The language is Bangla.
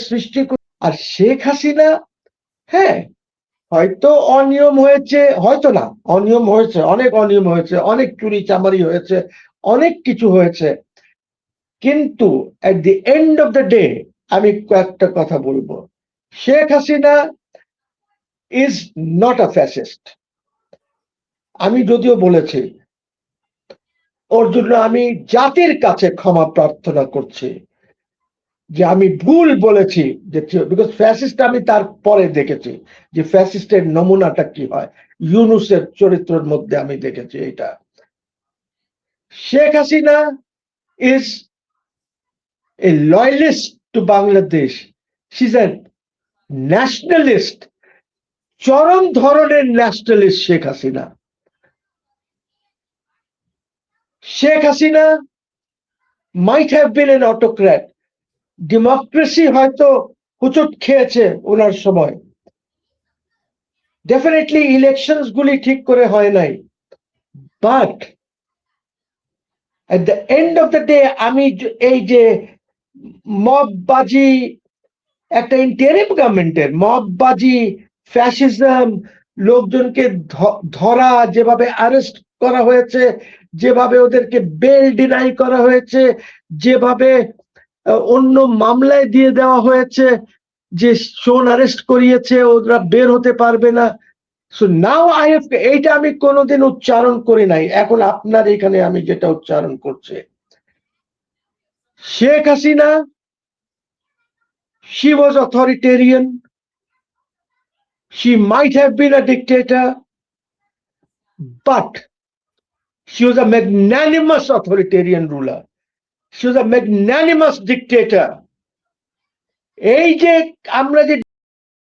সৃষ্টি আর শেখ হাসিনা হ্যাঁ হয়তো অনিয়ম হয়েছে, হয়তো না, অনিয়ম হয়েছে, অনেক অনিয়ম হয়েছে, অনেক চুরি চামারি হয়েছে, অনেক কিছু হয়েছে, কিন্তু at the end of the day আমি কয়েকটা কথা বলবো। Sheikh Hasina is not a fascist. আমি যদিও বলেছি ওর জন্য আমি জাতির কাছে ক্ষমা প্রার্থনা করছি যে আমি ভুল বলেছি, যে বিকজ ফ্যাসিস্ট আমি তার পরে দেখেছি যে ফ্যাসিস্টের নমুনাটা কি হয়, ইউনুসের চরিত্রের মধ্যে আমি দেখেছি এটা। Sheikh Hasina is a loyalist to Bangladesh, she is a nationalist, চরম ধরনের nationalist Sheikh Hasina. Sheikh Hasina might have been an autocrat, democracy হয়তো হুচট খেয়েছে ওনার সময়, ডেফিনেটলি ইলেকশনস গুলি ঠিক করে হয় নাই, but at the end of the day আমি এই যে মববাজি, একটা ইন্টারিম গভর্নমেন্টের মববাজি, ফ্যাসিজম, লোকজনকে ধরা, যেভাবে অ্যারেস্ট করা হয়েছে, যেভাবে ওদেরকে বেল ডিনাই করা হয়েছে, যেভাবে অন্য মামলায় দিয়ে দেওয়া হয়েছে, যে শোন অ্যারেস্ট করিয়েছে, ওরা বের হতে পারবে না। সো নাও আই হ্যাভ, এইটা আমি কোনোদিন উচ্চারণ করি নাই, এখন আপনার এখানে আমি যেটা উচ্চারণ করছি, Sheikh Hasina, she was authoritarian, she might have been a dictator, but she was a magnanimous authoritarian ruler, she was a magnanimous dictator। এই যে আমরা যে